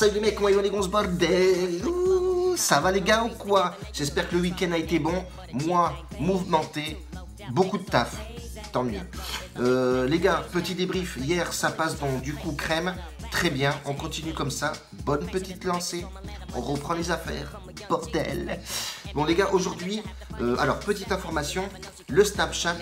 salut les mecs, comment ils vont les grosses bordel? Ouh, ça va les gars ou quoi? J'espère que le week-end a été bon. Moi, mouvementé, beaucoup de taf. Tant mieux. Les gars, petit débrief. Hier, ça passe donc du coup crème. Très bien, on continue comme ça. Bonne petite lancée. On reprend les affaires. Bordel. Bon les gars, aujourd'hui, alors petite information, le Snapchat.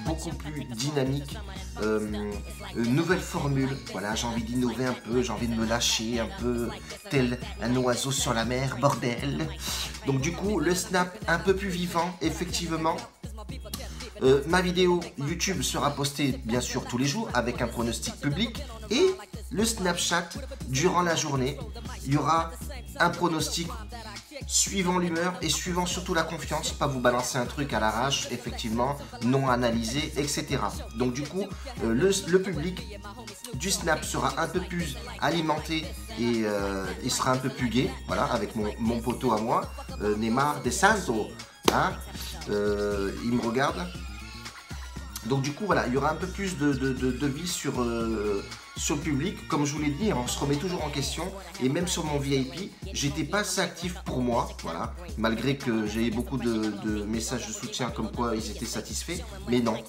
Beaucoup plus dynamique, nouvelle formule, voilà, j'ai envie d'innover un peu, j'ai envie de me lâcher un peu, tel un oiseau sur la mer, bordel. Donc du coup, le Snap un peu plus vivant, effectivement. Ma vidéo YouTube sera postée bien sûr tous les jours avec un pronostic public et le Snapchat durant la journée, il y aura un pronostic suivant l'humeur et suivant surtout la confiance, pas vous balancer un truc à l'arrache, effectivement, non analysé, etc. Donc du coup, le public du Snap sera un peu plus alimenté et il sera un peu plus gai, voilà, avec mon poteau à moi, Neymar de Santo, hein, il me regarde. Donc du coup voilà, il y aura un peu plus de vie sur le public. Comme je vous l'ai dit, on se remet toujours en question. Et même sur mon VIP, j'étais pas assez actif pour moi, voilà. Malgré que j'ai eu beaucoup de messages de soutien comme quoi ils étaient satisfaits. Mais non,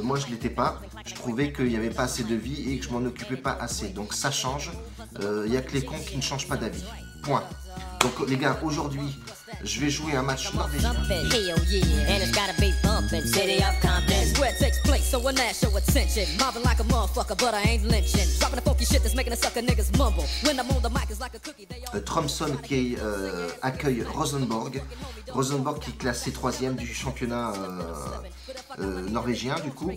moi je l'étais pas. Je trouvais qu'il n'y avait pas assez de vie et que je m'en occupais pas assez. Donc ça change. Il n'y a que les cons qui ne changent pas d'avis. Point. Donc les gars, aujourd'hui, je vais jouer un match norvégien. Tromsø qui accueille Rosenborg. Rosenborg qui est classé 3e du championnat norvégien du coup.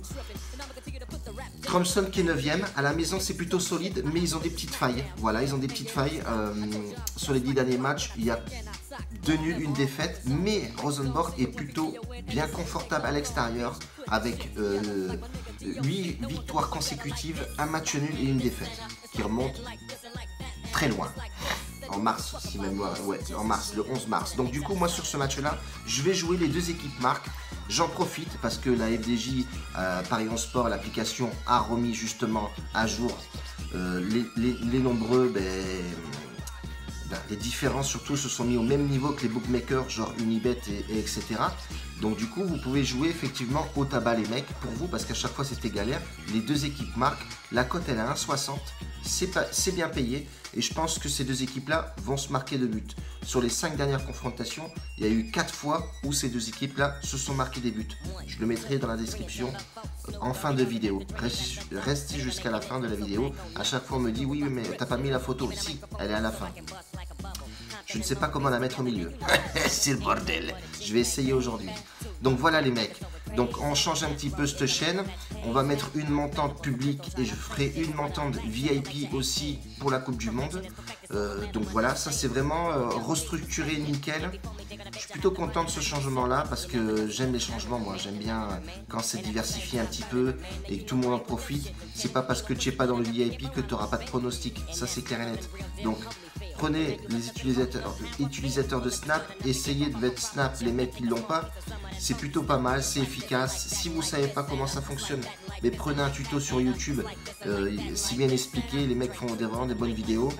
Tromsø qui est 9e, à la maison c'est plutôt solide, mais ils ont des petites failles. Voilà, ils ont des petites failles. Sur les 10 derniers matchs, il y a 2 nuls, une défaite, mais Rosenborg est plutôt bien confortable à l'extérieur avec 8 victoires consécutives, un match nul et une défaite, qui remonte très loin. En mars, si même ouais, en mars, le 11 mars. Donc du coup, moi sur ce match-là, je vais jouer les deux équipes marques. J'en profite parce que la FDJ Parions Sport, l'application, a remis justement à jour les nombreux, les différents surtout se sont mis au même niveau que les bookmakers, genre Unibet et etc. Donc du coup, vous pouvez jouer effectivement au tabac les mecs, pour vous, parce qu'à chaque fois c'était galère. Les deux équipes marquent, la cote elle est à 1,60, c'est bien payé. Et je pense que ces deux équipes-là vont se marquer de buts. Sur les 5 dernières confrontations, il y a eu 4 fois où ces deux équipes-là se sont marquées des buts. Je le mettrai dans la description en fin de vidéo. Restez jusqu'à la fin de la vidéo. À chaque fois on me dit oui mais t'as pas mis la photo. Si, elle est à la fin. Je ne sais pas comment la mettre au milieu. C'est le bordel. Je vais essayer aujourd'hui. Donc voilà les mecs. Donc on change un petit peu cette chaîne. On va mettre une montante publique et je ferai une montante VIP aussi pour la Coupe du Monde. Donc voilà, ça c'est vraiment restructuré nickel. Je suis plutôt content de ce changement là parce que j'aime les changements. Moi j'aime bien quand c'est diversifié un petit peu et que tout le monde en profite. C'est pas parce que tu n'es pas dans le VIP que tu n'auras pas de pronostic. Ça c'est clair et net. Donc prenez les utilisateurs de Snap, essayez de mettre Snap, les mecs qui ne l'ont pas, c'est plutôt pas mal, c'est efficace. Si vous ne savez pas comment ça fonctionne, mais prenez un tuto sur YouTube, c'est bien expliqué, les mecs font vraiment des bonnes vidéos.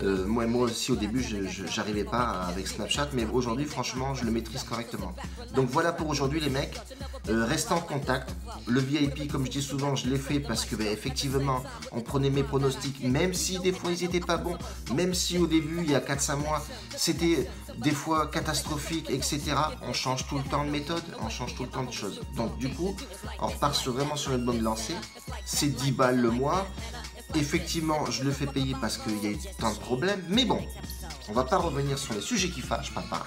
Moi aussi au début j'arrivais pas avec Snapchat, mais aujourd'hui franchement je le maîtrise correctement. Donc voilà pour aujourd'hui les mecs, restez en contact. Le VIP comme je dis souvent je l'ai fait parce que effectivement on prenait mes pronostics, même si des fois ils étaient pas bons, même si au début il y a 4-5 mois c'était des fois catastrophique, etc. On change tout le temps de méthode, on change tout le temps de choses. Donc du coup on repart vraiment sur une bonne lancée. C'est 10 balles le mois. Effectivement, je le fais payer parce qu'il y a eu tant de problèmes. Mais bon, on va pas revenir sur les sujets qui fâchent, papa.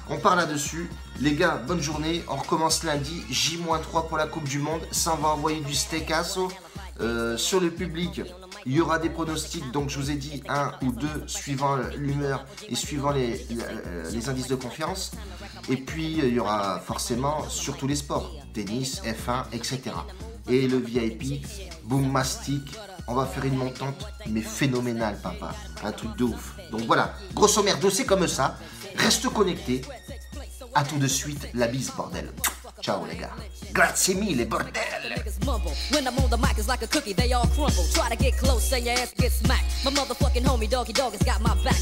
On part là-dessus. Les gars, bonne journée. On recommence lundi. J-3 pour la Coupe du Monde. Ça, on va envoyer du steakasso sur le public. Il y aura des pronostics, donc je vous ai dit 1 ou 2 suivant l'humeur et suivant les indices de confiance. Et puis il y aura forcément sur tous les sports, tennis, F1, etc. Et le VIP, Boommastic, on va faire une montante, mais phénoménale, papa. Un truc de ouf. Donc voilà, grosso merdo, c'est comme ça. Reste connecté. À tout de suite, la bise, bordel. Ciao les gars. Grazie mille, bordel. When I'm on the mic, it's like a cookie, they all crumble. Try to get close, and your ass gets smacked. My motherfucking homie, doggy dog, has got my back.